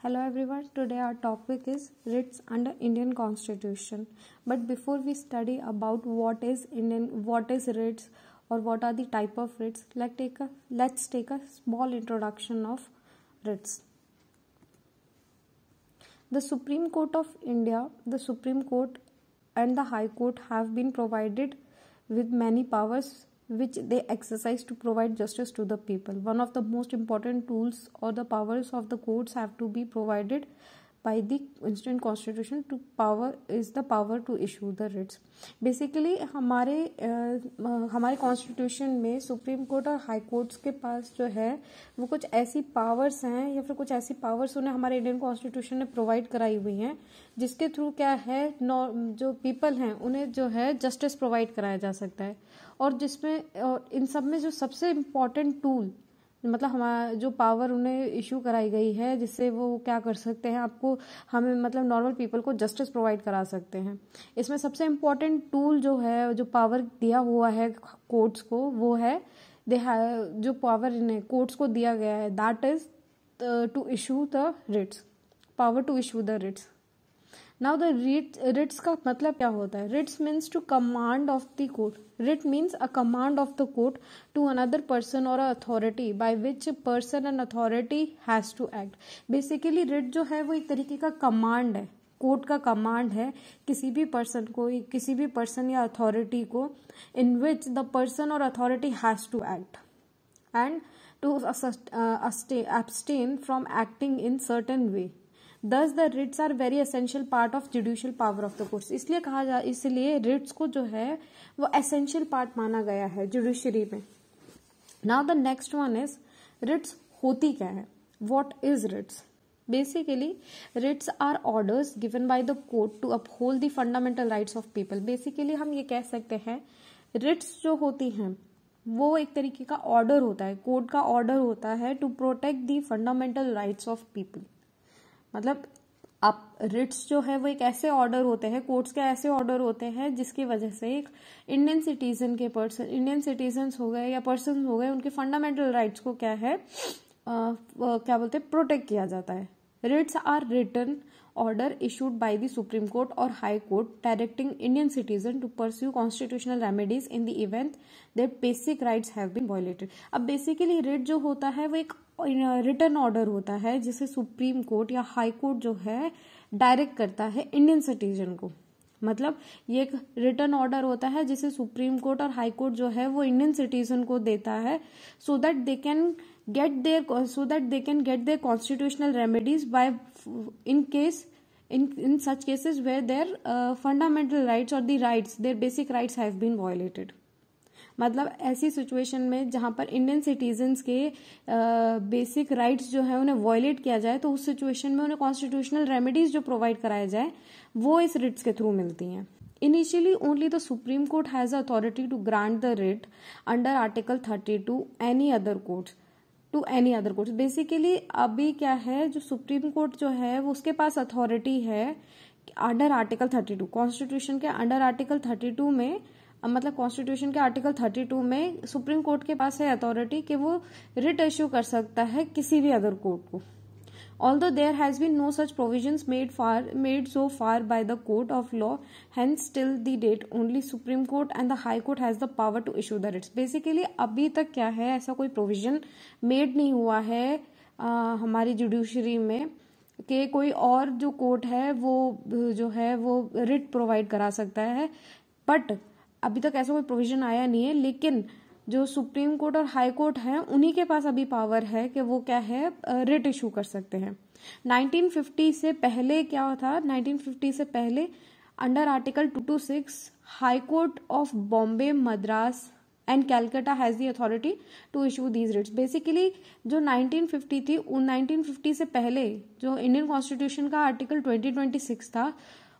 Hello everyone, today our topic is writs under Indian Constitution. But before we study about what is writs or what are the type of writs, let's take a small introduction of writs. The Supreme Court of India, the Supreme Court and the High Court have been provided with many powers which they exercise to provide justice to the people. One of the most important tools or the powers of the courts have to be provided by the Indian Constitution to power is the power to issue the writs. Basically हमारे constitution में supreme court और high courts के पास जो है वो कुछ ऐसी powers हैं या फिर कुछ ऐसी पावर्स उन्हें हमारे इंडियन कॉन्स्टिट्यूशन ने प्रोवाइड कराई हुई हैं जिसके थ्रू क्या है जो पीपल हैं उन्हें जो है जस्टिस प्रोवाइड कराया जा सकता है। और जिसमें इन सब में जो सबसे इम्पॉर्टेंट टूल मतलब हमारा जो पावर उन्हें इशू कराई गई है जिससे वो क्या कर सकते हैं हमें मतलब नॉर्मल पीपल को जस्टिस प्रोवाइड करा सकते हैं। इसमें सबसे इम्पोर्टेंट टूल जो है जो पावर दिया हुआ है कोर्ट्स को वो है जो पावर इन्हें कोर्ट्स को दिया गया है that is to issue the writs, power to issue the writs. Now the writs का मतलब क्या होता है? Writs means to command of the court. Writ means a command of the court to another person और authority by which person and authority has to act. Basically writ जो है वो एक तरीके का कमांड है, कोर्ट का कमांड है किसी भी पर्सन या अथॉरिटी को इन विच द पर्सन और authority has to act and to abstain from acting in certain way. Thus the writs are very essential part of judicial power of the courts। इसलिए writs को जो है वो essential part माना गया है judiciary में। Now the next one is writs होती क्या है? What is writs? Basically writs are orders given by the court to uphold the fundamental rights of people। Basically हम ये कह सकते हैं writs जो होती हैं वो एक तरीके का ऑर्डर होता है, कोर्ट का ऑर्डर होता है to protect the fundamental rights of people. मतलब आप रिट्स जो है वो एक ऐसे ऑर्डर होते हैं, कोर्ट्स के ऐसे ऑर्डर होते हैं जिसकी वजह से एक इंडियन सिटीजन हो गए या पर्सन हो गए उनके फंडामेंटल राइट्स को क्या है क्या बोलते हैं प्रोटेक्ट किया जाता है। Writs are written order issued by the supreme court और high court directing Indian citizen to pursue constitutional remedies in the event that basic rights have been violated. अब बेसिकली रिट जो होता है वो एक रिटन ऑर्डर होता है जिसे सुप्रीम कोर्ट या हाई कोर्ट जो है डायरेक्ट करता है इंडियन सिटीजन को। मतलब ये एक रिटन ऑर्डर होता है जिसे सुप्रीम कोर्ट और हाई कोर्ट जो है वो इंडियन सिटीजन को देता है so that they can get their constitutional remedies by in such cases where their fundamental rights or the rights, their basic rights have been violated। मतलब ऐसी situation में जहां पर इंडियन सिटीजन्स के बेसिक राइट्स जो है उन्हें वायलेट किया जाए तो उस सिचुएशन में उन्हें कॉन्स्टिट्यूशनल रेमेडीज जो प्रोवाइड कराया जाए वो इस रिट्स के थ्रू मिलती हैं। Initially only the supreme court has authority to grant the writ under article 32 any other courts. Basically अभी क्या है जो सुप्रीम कोर्ट जो है वो उसके पास अथॉरिटी है अंडर आर्टिकल 32 कॉन्स्टिट्यूशन के अंडर आर्टिकल 32 में मतलब कॉन्स्टिट्यूशन के आर्टिकल 32 में सुप्रीम कोर्ट के पास है अथॉरिटी कि वो रिट इश्यू कर सकता है किसी भी अदर कोर्ट को। Although there has been no such provisions made so far by the court of law, hence till the date only Supreme Court and the High Court has the power to issue the writs। Basically अभी तक क्या है ऐसा कोई provision made नहीं हुआ है हमारी जुडिशरी में कि कोई और जो कोर्ट है वो जो है वो रिट प्रोवाइड करा सकता है, बट अभी तक ऐसा कोई प्रोविजन आया नहीं है। लेकिन जो सुप्रीम कोर्ट और हाई कोर्ट है उन्हीं के पास अभी पावर है कि वो क्या है रिट इशू कर सकते हैं। 1950 से पहले क्या था? 1950 से पहले under article 226 high court of Bombay, Madras and Calcutta has the authority to issue these writs. Basically जो 1950 थी 1950 से पहले जो इंडियन कॉन्स्टिट्यूशन का आर्टिकल 2026 था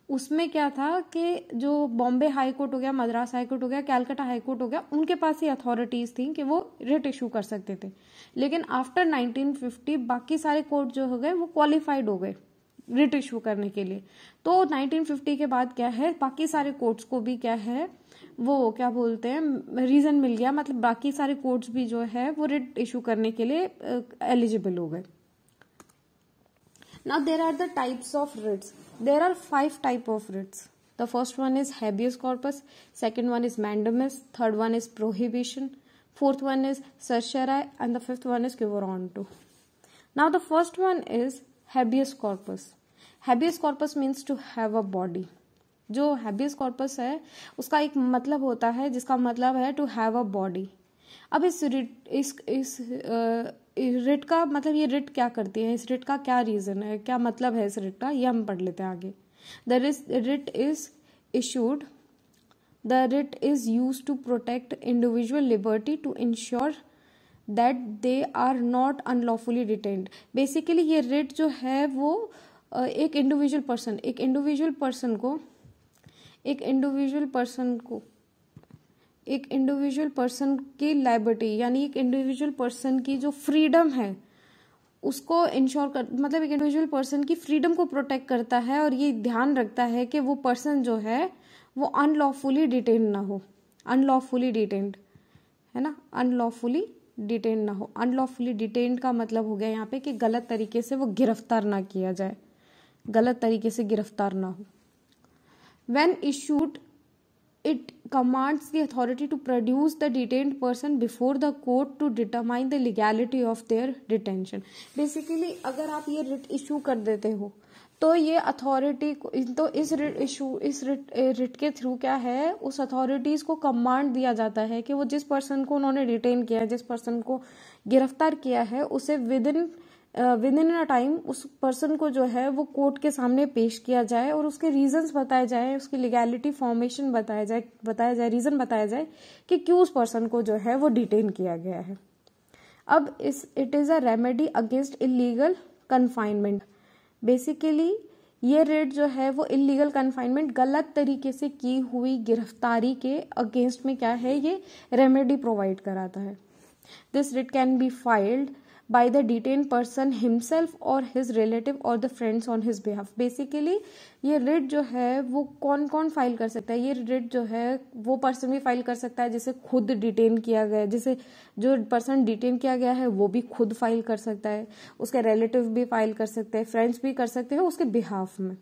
उसमें क्या था कि जो बॉम्बे हाई कोर्ट हो गया, मद्रास हाई कोर्ट हो गया, कैलकाटा हाई कोर्ट हो गया, उनके पास ही अथॉरिटीज थी कि वो रिट इशू कर सकते थे। लेकिन आफ्टर 1950 बाकी सारे कोर्ट जो हो गए वो क्वालिफाइड हो गए रिट इशू करने के लिए। तो 1950 के बाद क्या है बाकी सारे कोर्ट्स को भी क्या है वो क्या बोलते हैं रीजन मिल गया, मतलब बाकी सारे कोर्ट्स भी जो है वो रिट इशू करने के लिए एलिजिबल हो गए। Now there are the types of writs. There are 5 type of writs. The first one is habeas corpus, second one is mandamus, third one is prohibition, fourth one is certiorari, and the fifth one is quo warranto. Now the first one is habeas corpus. Habeas corpus means to have a body. जो habeas corpus है उसका एक मतलब होता है जिसका मतलब है to have a body. अब इस रिट का मतलब, ये रिट क्या करती है, इस रिट का क्या रीजन है, क्या मतलब है इस रिट का, ये हम पढ़ लेते हैं आगे. The writ is issued. The writ is used to protect individual liberty to ensure that they are not unlawfully detained. Basically ये writ जो है वो एक इंडिविजुअल पर्सन की लाइबर्टी, यानी एक इंडिविजुअल पर्सन की जो फ्रीडम है उसको इंश्योर कर, मतलब एक इंडिविजुअल पर्सन की फ्रीडम को प्रोटेक्ट करता है और ये ध्यान रखता है कि वो पर्सन जो है वो अनलॉफुली डिटेन ना हो. अनलॉफुली डिटेन्ड है ना, अनलॉफुली डिटेन ना हो. अनलॉफुली डिटेन्ड का मतलब हो गया यहाँ पे कि गलत तरीके से वो गिरफ्तार ना किया जाए, गलत तरीके से गिरफ्तार ना हो. When issued it commands the authority to produce the detained person before the court to determine the legality of their detention. Basically अगर आप ये रिट इशू कर देते हो तो ये अथॉरिटी को, तो इस रिट के थ्रू क्या है, उस अथॉरिटीज को कमांड दिया जाता है कि वो जिस पर्सन को उन्होंने डिटेन किया है, जिस पर्सन को गिरफ्तार किया है, उसे विद इन अ टाइम उस पर्सन को जो है वो कोर्ट के सामने पेश किया जाए और उसके रीजंस बताए जाए, उसकी लीगैलिटी फॉर्मेशन बताया जाए, रीजन बताया जाए कि क्यों उस पर्सन को जो है वो डिटेन किया गया है. अब it is a remedy against illegal confinement. Basically ये रेट जो है वो इलीगल कन्फाइनमेंट, गलत तरीके से की हुई गिरफ्तारी के अगेंस्ट में क्या है, ये रेमेडी प्रोवाइड कराता है. This writ can be filed by the detained person himself or his relative or the friends on his behalf. Basically ये रिट जो है वो कौन कौन फाइल कर सकता है, ये रिट जो है वो पर्सन भी फाइल कर सकता है जिसे खुद डिटेन किया गया, जिसे जो पर्सन डिटेन किया गया है वो भी खुद फाइल कर सकता है, उसके रिलेटिव भी फाइल कर सकते हैं, फ्रेंड्स भी कर सकते हैं उसके बिहाफ में.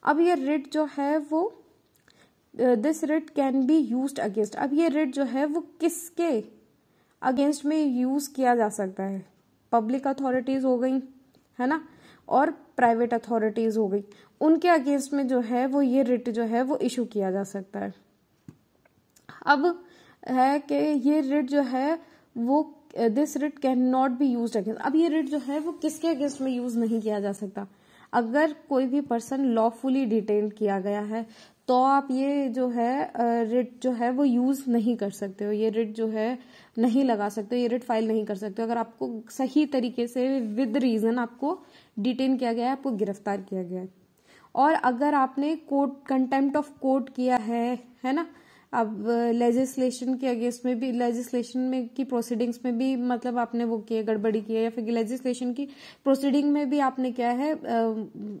अब ये रिट जो है वो this writ can be used against. अब ये रिट जो है वो किसके अगेंस्ट में यूज किया जा सकता है, पब्लिक अथॉरिटीज हो गई है ना, और प्राइवेट अथॉरिटीज हो गई, उनके अगेंस्ट में जो है वो ये रिट जो है वो इशू किया जा सकता है. अब है कि ये रिट जो है वो this writ can not be used against. अब ये रिट जो है वो किसके अगेंस्ट में यूज नहीं किया जा सकता, अगर कोई भी पर्सन लॉफुली डिटेन किया गया है तो आप ये जो है रिट जो है वो यूज नहीं कर सकते हो, ये रिट जो है नहीं लगा सकते हो, ये रिट फाइल नहीं कर सकते हो अगर आपको सही तरीके से विद रीजन आपको डिटेन किया गया है, आपको गिरफ्तार किया गया है. और अगर आपने कोर्ट कंटेम्प्ट ऑफ कोर्ट किया है ना, अब लेजिस्लेशन के अगेंस्ट में भी, लेजिस्लेशन में की प्रोसीडिंग्स में भी मतलब आपने वो किया, गड़बड़ी की है, या फिर लेजिस्लेशन की प्रोसीडिंग में भी आपने क्या है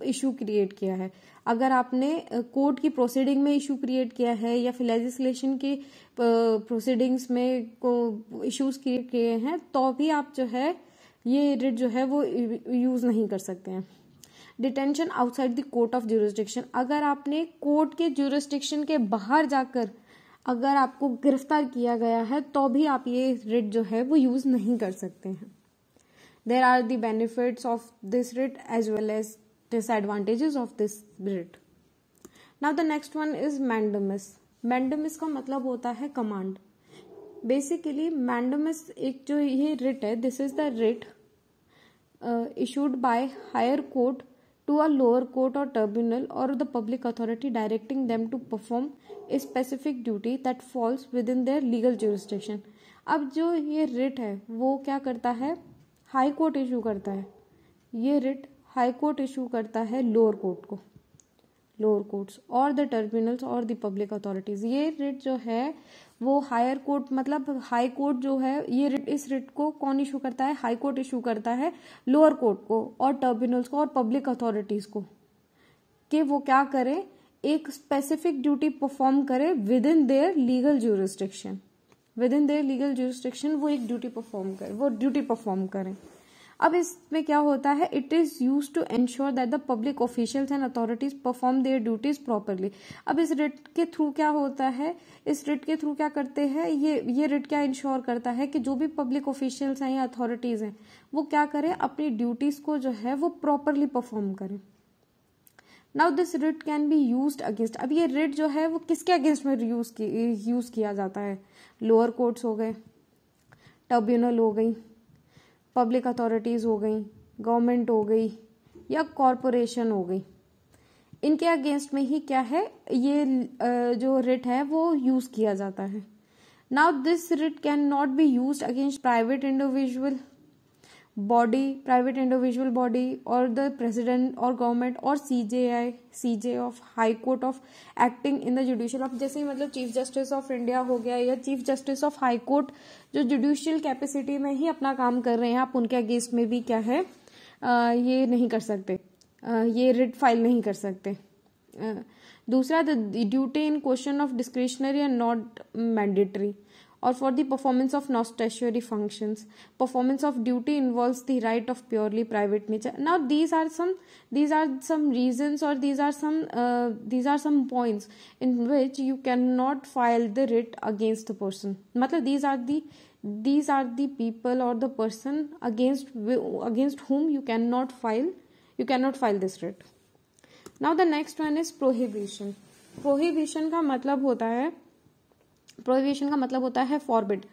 इशू क्रिएट किया है, अगर आपने कोर्ट की प्रोसीडिंग में इशू क्रिएट किया है या फिर लेजिस्लेशन की प्रोसीडिंग्स में को इश्यूज क्रिएट किए हैं तो भी आप जो है ये रिट जो है वो यूज नहीं कर सकते हैं. Detention outside the court of jurisdiction. अगर आपने कोर्ट के ज्यूरिसडिक्शन के बाहर जाकर अगर आपको गिरफ्तार किया गया है तो भी आप ये रिट जो है वो यूज नहीं कर सकते हैं. There are the benefits of this writ as well as disadvantages of this writ. Now the next one is mandamus. Mandamus का मतलब होता है कमांड. बेसिकली mandamus एक जो ये रिट है, this is the writ issued by higher court to a lower court or tribunal or the public authority directing them to perform a specific duty that falls within their legal jurisdiction. अब जो ये writ है वो क्या करता है, high court issue करता है. ये रिट हाई कोर्ट इशू करता है लोअर कोर्ट को, लोअर कोर्ट्स और द ट्रिब्यूनल्स और द पब्लिक अथॉरिटीज. ये रिट जो है वो हायर कोर्ट मतलब हाई कोर्ट जो है ये रिट, इस रिट को कौन इशू करता है, हाई कोर्ट इशू करता है लोअर कोर्ट को और ट्रिब्यूनल्स को और पब्लिक अथॉरिटीज को, कि वो क्या करे, एक स्पेसिफिक ड्यूटी परफॉर्म करे with in their legal jurisdiction. With in their legal jurisdiction वो एक ड्यूटी परफॉर्म करे, वो ड्यूटी परफॉर्म करें. अब इसमें क्या होता है, it is use to ensure that the public officials and authorities perform their duties properly. अब इस रिट के थ्रू क्या होता है, इस रिट के थ्रू क्या करते हैं, ये रिट क्या इंश्योर करता है कि जो भी पब्लिक ऑफिशियल्स हैं या अथॉरिटीज हैं वो क्या करें, अपनी ड्यूटीज को जो है वो प्रॉपरली परफॉर्म करें। Now this writ can be used against, अब ये रिट जो है वो किसके अगेंस्ट में यूज किया जाता है, लोअर कोर्ट्स हो गए, ट्रिब्यूनल हो गई, पब्लिक अथॉरिटीज हो गई, गवर्नमेंट हो गई या कॉरपोरेशन हो गई, इनके अगेंस्ट में ही क्या है ये जो रिट है वो यूज किया जाता है। Now this writ can not be used against private individual body और द प्रेसिडेंट और गवर्नमेंट और CJ of high court of acting in the judicial of, जैसे मतलब चीफ जस्टिस ऑफ इंडिया हो गया या chief justice of high court जो judicial capacity में ही अपना काम कर रहे हैं, आप उनके अगेंस्ट में भी क्या है ये नहीं कर सकते, ये रिट फाइल नहीं कर सकते। दूसरा, the duty in question of discretionary and not mandatory or for the performance of non-statutory functions. Performance of duty involves the right of purely private nature. Now these are some reasons or these are some points in which you cannot file the writ against the person. मतलब these are the people or the person against whom you cannot file this writ. Now the next one is prohibition. Prohibition का मतलब होता है, prohibition का मतलब होता है forbid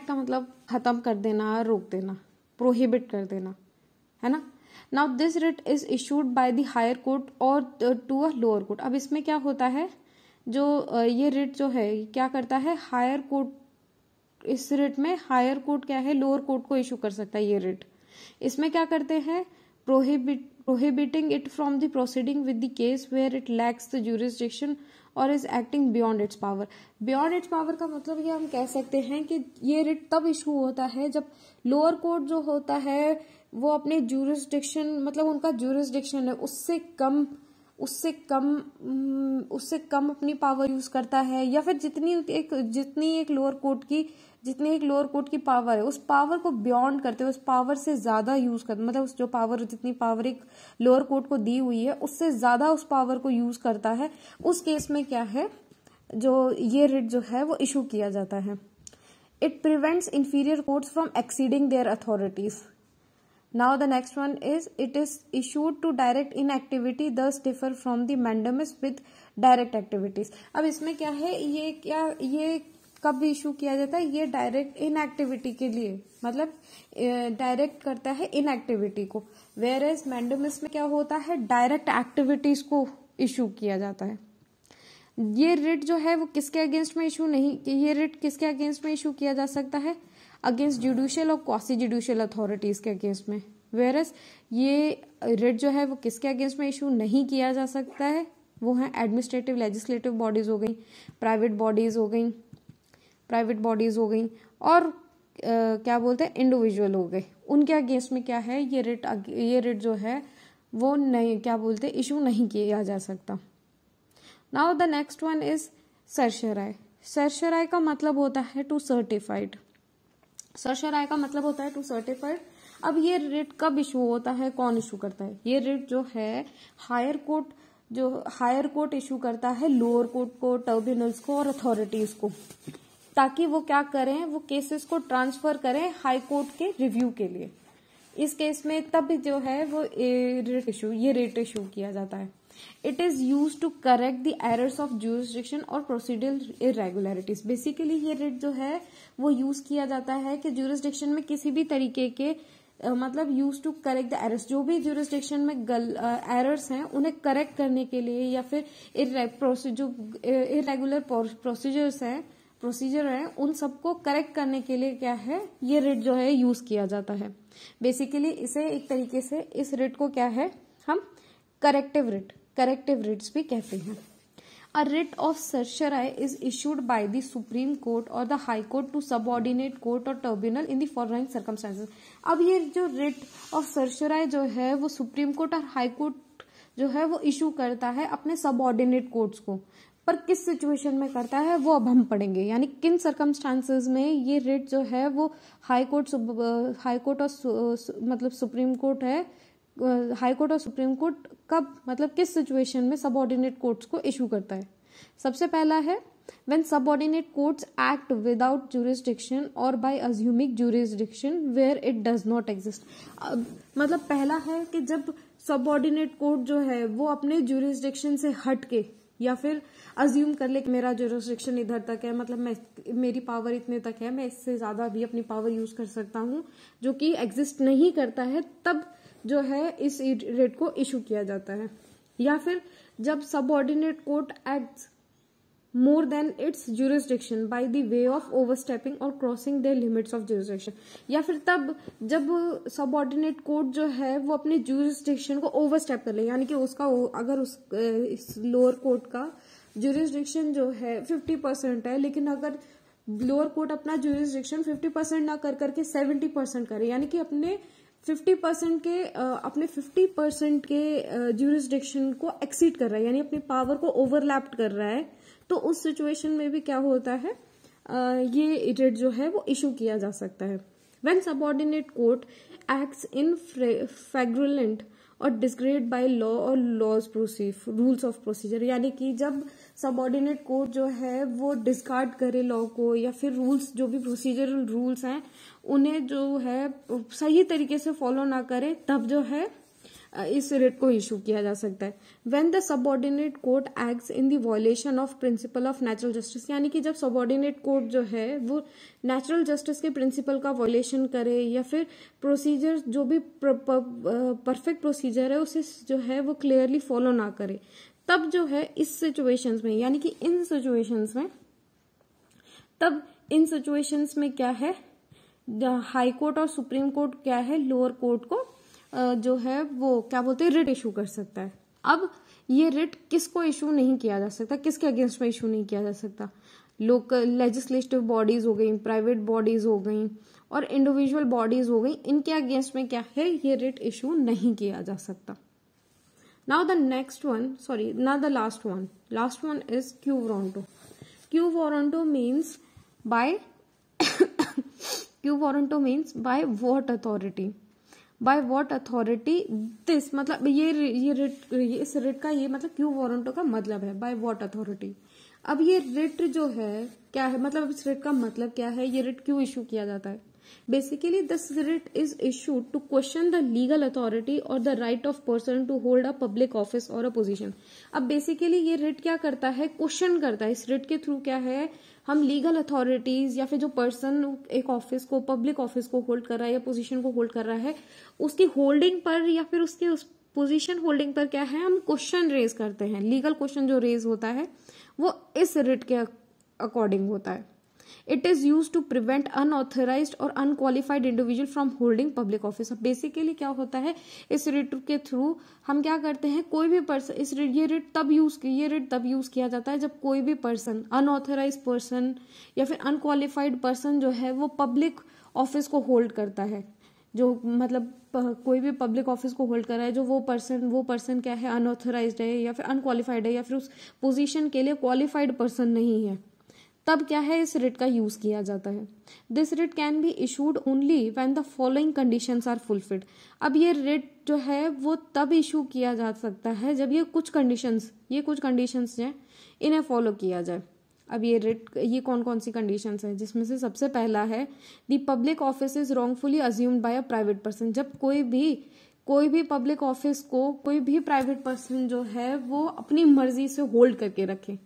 का मतलब खत्म कर देना, रोक देना, प्रोहिबिट कर देना, है ना। Now this writ is issued by the higher court और टू अ लोअर कोर्ट। अब इसमें क्या होता है, जो ये रिट जो है क्या करता है, हायर कोर्ट, इस रिट में हायर कोर्ट क्या है, लोअर कोर्ट को इशू कर सकता है ये रिट। इसमें क्या करते हैं, prohibiting it from the proceeding with the case where it lacks the jurisdiction or is acting beyond its power. Beyond its power का मतलब ये हम कह सकते हैं कि ये रिट तब इशू होता है जब लोअर कोर्ट जो होता है वो अपने जुरिस्डिक्शन, मतलब उनका जुरिस्डिक्शन है उससे कम अपनी पावर यूज करता है, या फिर जितनी एक लोअर कोर्ट की पावर है उस पावर को बियॉन्ड करते हुए उस पावर से ज्यादा यूज करते, मतलब उस जो पावर, जितनी पावर एक लोअर कोर्ट को दी हुई है उससे ज्यादा उस पावर को यूज करता है, उस केस में क्या है, जो ये रिट जो है वो इशू किया जाता है। It prevents inferior courts from exceeding their authorities. Now the next one is, it is issued to direct inactivity, thus differ from the mandamus with direct activities. अब इसमें क्या है, ये कब इशू किया जाता है, ये डायरेक्ट इनएक्टिविटी के लिए, मतलब डायरेक्ट करता है इनएक्टिविटी को, वेयर एज मैंडामस में क्या होता है, डायरेक्ट एक्टिविटीज को इशू किया जाता है। ये रिट जो है वो किसके अगेंस्ट में इशू नहीं, ये रिट किसके अगेंस्ट में इशू किया जा सकता है, अगेंस्ट जुडिशियल और क्वासी जुडिशियल अथॉरिटीज के अगेंस्ट में, वेयरस ये रिट जो है वो किसके अगेंस्ट में इशू नहीं किया जा सकता है, वो है एडमिनिस्ट्रेटिव लेजिस्लेटिव बॉडीज हो गई, प्राइवेट बॉडीज हो गई और क्या बोलते हैं इंडिविजुअल हो गए, उनके अगेंस्ट में क्या है, ये रिट जो है वो नहीं, क्या बोलते, इशू नहीं किया जा सकता। Now the next one is certiorari. Certiorari का मतलब होता है टू सर्टिफाइड। सर्शराय का मतलब होता है टू सर्टिफाइड। अब ये रिट कब इशू होता है, कौन इशू करता है, ये रिट जो है हायर कोर्ट इशू करता है लोअर कोर्ट को, ट्रिब्यूनल्स को और अथॉरिटीज को, ताकि वो क्या करें, वो केसेस को ट्रांसफर करें हाई कोर्ट के रिव्यू के लिए। इस केस में तब जो है वो ये रिट इशू किया जाता है। It is use to correct the errors of jurisdiction और प्रोसीडरल इरेगुलरिटीज। बेसिकली ये रिट जो है वो यूज किया जाता है कि जुरिस्डिक्शन में किसी भी तरीके के मतलब use to correct the errors, जो भी जुरिस्डिक्शन में एरर्स हैं उन्हें करेक्ट करने के लिए, या फिर जो इरेगुलर प्रोसीजर है उन सबको करेक्ट करने के लिए क्या है, ये रिट जो है यूज किया जाता है। बेसिकली इसे एक तरीके से इस रिट को क्या है, हम करेक्टिव रिट्स भी कहते हैं। A writ of certiorari is issued by the Supreme Court or the High Court to subordinate court or tribunal in the following circumstances. अब ये जो writ of certiorari जो है वो सुप्रीम कोर्ट और हाई कोर्ट जो है वो इशू करता है अपने सबऑर्डिनेट कोर्ट्स को, पर किस सिचुएशन में करता है वो अब हम पढ़ेंगे, यानी किन सर्कमस्टांसेस में ये रिट जो है वो हाई कोर्ट और मतलब सुप्रीम कोर्ट है, हाई कोर्ट और सुप्रीम कोर्ट कब मतलब किस सिचुएशन में सबऑर्डिनेट कोर्ट्स को इशू करता है। सबसे पहला है when subordinate courts act without jurisdiction or by assuming jurisdiction where it does not exist। मतलब पहला है कि जब सबऑर्डिनेट कोर्ट जो है वो अपने jurisdiction से हट के या फिर अज्यूम कर ले कि मेरा jurisdiction इधर तक है, मतलब मेरी पावर इतने तक है, मैं इससे ज्यादा भी अपनी पावर यूज कर सकता हूँ, जो कि एग्जिस्ट नहीं करता है, तब जो है इस रेट को इशू किया जाता है। या फिर जब subordinate court acts more than its jurisdiction by the way of overstepping or crossing their limits of jurisdiction। या फिर तब जब सबऑर्डिनेट कोर्ट जो है वो अपने jurisdiction को ओवरस्टेप कर ले, यानी कि उसका अगर इस लोअर कोर्ट का jurisdiction जो है 50% है, लेकिन अगर लोअर कोर्ट अपना jurisdiction 50% ना कर करके 70% करे, यानी कि अपने 50% के jurisdiction को एक्सीड कर रहा है, यानी अपनी पावर को ओवरलैप कर रहा है, तो उस सिचुएशन में भी क्या होता है, ये रेट जो है वो इशू किया जा सकता है। When subordinate court acts in फ्लैग्रेंट और डिस्ग्रेड बाय लॉ और रूल्स ऑफ प्रोसीजर, यानी कि जब सबऑर्डिनेट कोर्ट जो है वो डिस्कार्ड करे लॉ को या फिर रूल्स, जो भी प्रोसीजरल रूल्स हैं उन्हें जो है सही तरीके से फॉलो ना करे, तब जो है इस रेट को इशू किया जा सकता है। When the subordinate court acts in the violation of principle of natural justice, यानी कि जब सबऑर्डिनेट कोर्ट जो है वो नेचुरल जस्टिस के प्रिंसिपल का वायलेशन करे या फिर प्रोसीजर जो भी परफेक्ट प्रोसीजर है उसे जो है वो क्लियरली फॉलो ना करे, तब जो है इस सिचुएशंस में, यानी कि इन सिचुएशंस में क्या है, हाई कोर्ट और सुप्रीम कोर्ट क्या है, लोअर कोर्ट को जो है वो क्या बोलते हैं, रिट इशू कर सकता है। अब ये रिट किसको इशू नहीं किया जा सकता, किसके अगेंस्ट में इशू नहीं किया जा सकता, लोकल लेजिस्लेटिव बॉडीज हो गई, प्राइवेट बॉडीज हो गई और इंडिविजुअल बॉडीज हो गई, इनके अगेंस्ट में क्या है, ये रिट इशू नहीं किया जा सकता। Now the next one, sorry now the last one is quo warranto. Quo warranto means by by what authority, by what authority this, मतलब इस रिट का ये मतलब क्यू वारंटो का मतलब है बाय व्हाट अथॉरिटी। अब ये रिट जो है क्या है, मतलब इस रिट का मतलब क्या है, ये रिट क्यों इशू किया जाता है। Basically this writ is issued to question the legal authority और the right of person to hold a public office और अ पोजीशन। अब बेसिकली ये रिट क्या करता है, क्वेश्चन करता है। इस रिट के थ्रू क्या है, हम लीगल अथॉरिटीज या फिर जो पर्सन एक ऑफिस को, पब्लिक ऑफिस को होल्ड कर रहा है या पोजीशन को होल्ड कर रहा है, उसकी होल्डिंग पर या फिर उसके उस पोजीशन होल्डिंग पर क्या है, हम क्वेश्चन रेज करते हैं। लीगल क्वेश्चन जो रेज होता है वो इस रिट के अकॉर्डिंग होता है। It is use to prevent unauthorised और unqualified individual from holding public office. Basically क्या होता है, इस रिट के थ्रू हम क्या करते हैं, कोई भी पर्सन, ये रिट तब यूज किया जाता है जब कोई भी पर्सन, अनऑथराइज्ड पर्सन या फिर अनक्वालिफाइड पर्सन जो है वो पब्लिक ऑफिस को होल्ड करता है, जो मतलब कोई भी पब्लिक ऑफिस को होल्ड कर रहा है, जो वो पर्सन क्या है, अनऑथराइज्ड है या फिर अनक्वालिफाइड है या फिर उस पोजीशन के लिए क्वालिफाइड पर्सन नहीं है, तब क्या है, इस रिट का यूज किया जाता है। This writ can be issued only when the following conditions are fulfilled. अब ये रिट जो है वो तब इशू किया जा सकता है जब ये कुछ कंडीशंस हैं, इन्हें फॉलो किया जाए। अब ये कौन कौन सी कंडीशंस हैं, जिसमें से सबसे पहला है the public office is wrongfully assumed by a private person. जब कोई भी पब्लिक ऑफिस को कोई भी प्राइवेट पर्सन जो है वो अपनी मर्जी से होल्ड करके रखे,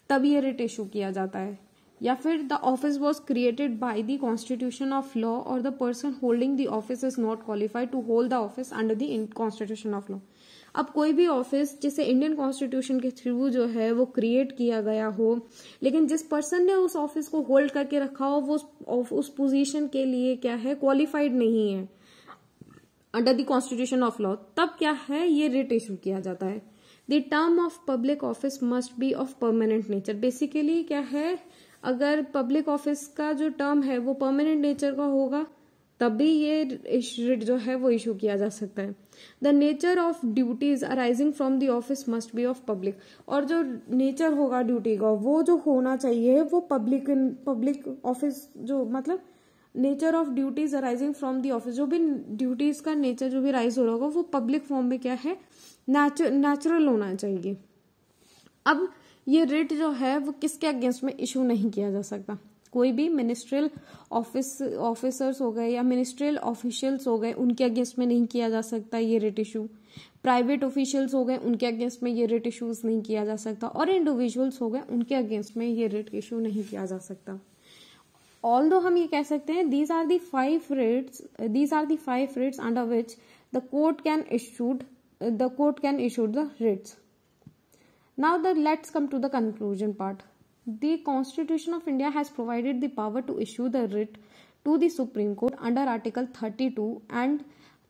तब ये रिट इशू किया जाता है। या फिर the office was created by the constitution of law और the person holding the office is not qualified to hold the office under the constitution of law. अब कोई भी ऑफिस जिसे इंडियन कॉन्स्टिट्यूशन के थ्रू जो है वो क्रिएट किया गया हो, लेकिन जिस पर्सन ने उस ऑफिस को होल्ड करके रखा हो वो उस पोजीशन के लिए क्या है, क्वालिफाइड नहीं है under the constitution of law, तब क्या है, ये रिट इशू किया जाता है। The term of public office must be of permanent nature. Basically क्या है, अगर पब्लिक ऑफिस का जो टर्म है वो परमानेंट नेचर का होगा, तभी ये रिट जो है वो इशू किया जा सकता है। The nature of duties arising from the office must be of public, और जो नेचर होगा ड्यूटी का वो जो होना चाहिए वो पब्लिक ऑफिस, जो मतलब nature of duties arising from the office, जो भी ड्यूटीज का नेचर जो भी राइज हो रहा होगा वो पब्लिक फॉर्म में क्या है, नेचुरल होना चाहिए। अब ये रिट जो है वो किसके अगेंस्ट में इशू नहीं किया जा सकता, कोई भी मिनिस्ट्रियल ऑफिसर्स हो गए या मिनिस्ट्रियल ऑफिशियल्स हो गए उनके अगेंस्ट में नहीं किया जा सकता ये रिट इशू, प्राइवेट ऑफिशियल्स हो गए उनके अगेंस्ट में ये रिट इशूज नहीं किया जा सकता, और इंडिविजुअल्स हो गए उनके अगेंस्ट में ये रिट इशू नहीं किया जा सकता। ऑल्दो हम ये कह सकते हैं these are the five rates under which the court can issue the writs. Now let's come to the conclusion part. The Constitution of India has provided the power to issue the writ to the Supreme Court under Article 32 and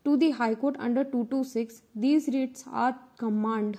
to the High Court under 226. These writs are command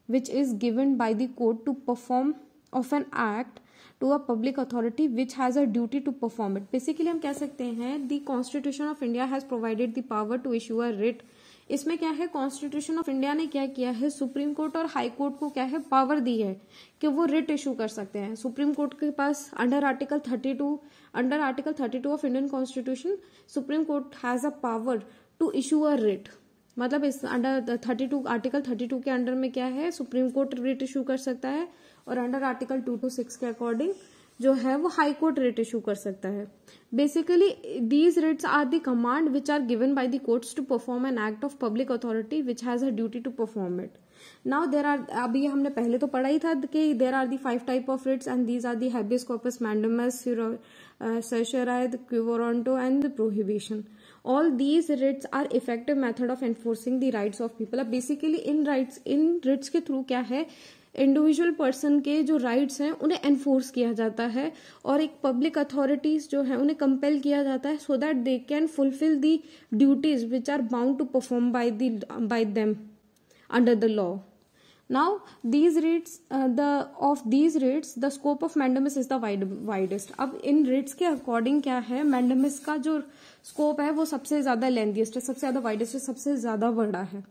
which is given by the court to perform of an act to a public authority which has a duty to perform it. Basically हम कह सकते हैं the Constitution of India has provided the power to issue a writ. इसमें क्या है, constitution of India ने क्या किया है, सुप्रीम कोर्ट और हाई कोर्ट को क्या है, पावर दी है कि वो रिट इशू कर सकते हैं। सुप्रीम कोर्ट के पास under article 32 of Indian constitution supreme court has a power to issue a writ, मतलब इस अंडर 32 आर्टिकल 32 के अंडर में क्या है, सुप्रीम कोर्ट रिट इशू कर सकता है, और अंडर आर्टिकल 226 के अकॉर्डिंग जो है वो हाई कोर्ट रिट इशू कर सकता है। Basically these writs are the command which are given by the courts to perform an act of public authority which has a duty to perform it. Now there are, अभी हमने पहले तो पढ़ा ही था कि there are the 5 type of writs and these are the habeas corpus, mandamus, certiorari, quo warranto and prohibition. All these writs are effective method of enforcing the rights of people. अब basically इन Ritz के through क्या है, individual person के जो rights हैं उन्हें enforce किया जाता है, और एक पब्लिक अथॉरिटीज जो है उन्हें कंपेल किया जाता है so that they can fulfil the duties which are bound to perform by them under the law. Now these rates the scope of mandamus is the widest. अब इन रिट्स के according क्या है, मैंडेमस का जो scope है वो सबसे ज्यादा लेंथीएस्ट है, सबसे ज्यादा वाइडेस्ट है, सबसे ज्यादा बड़ा है।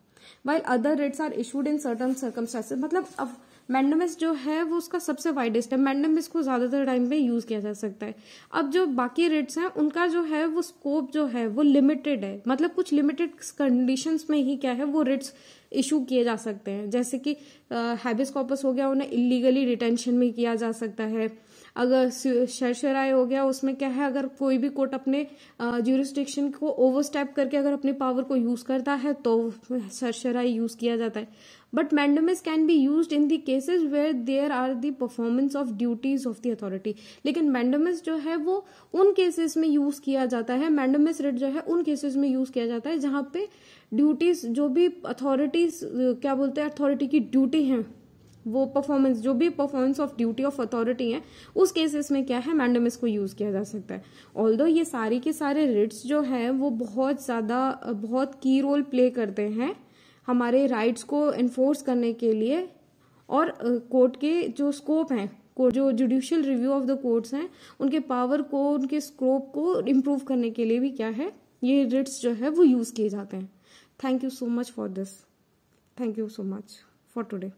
while other writs are issued in certain circumstances, मतलब अब मैंडेमस जो है वो उसका सबसे वाइडेस्ट है, मैंडेमस को ज्यादातर टाइम पे यूज किया जा सकता है। अब जो बाकी रिट्स हैं उनका जो है वो स्कोप जो है वो लिमिटेड है, मतलब कुछ लिमिटेड कंडीशंस में ही क्या है वो रिट्स इशू किए जा सकते हैं, जैसे कि हैबियस कॉर्पस हो गया, उन्हें इलीगली रिटेंशन में किया जा सकता है। अगर सर्शियराई हो गया, उसमें क्या है, अगर कोई भी कोर्ट अपने ज्यूरिसडिक्शन को ओवरस्टेप करके अगर अपने पावर को यूज करता है तो सर्शियराई यूज किया जाता है। But mandamus can be used in the cases where there are the performance of duties of the authority. लेकिन मैंडेमस जो है वो उन केसेस में यूज किया जाता है, मैंडेमस रिट जो है उन केसेस में यूज किया जाता है जहां पे ड्यूटीज जो भी अथॉरिटीज क्या बोलते हैं, अथॉरिटी की ड्यूटी है वो परफॉर्मेंस, जो भी performance of duty of authority है उस केसेस में क्या है, मैंडेमस को यूज किया जा सकता है। ऑल्दो ये सारी के सारे रिट्स जो है वो बहुत की रोल प्ले करते हैं हमारे राइट्स को एनफोर्स करने के लिए, और कोर्ट के जो स्कोप हैं, जो judicial review of the courts हैं उनके पावर को, उनके स्कोप को इम्प्रूव करने के लिए भी क्या है, ये रिट्स जो है वो यूज किए जाते हैं। Thank you so much for this, thank you so much for today.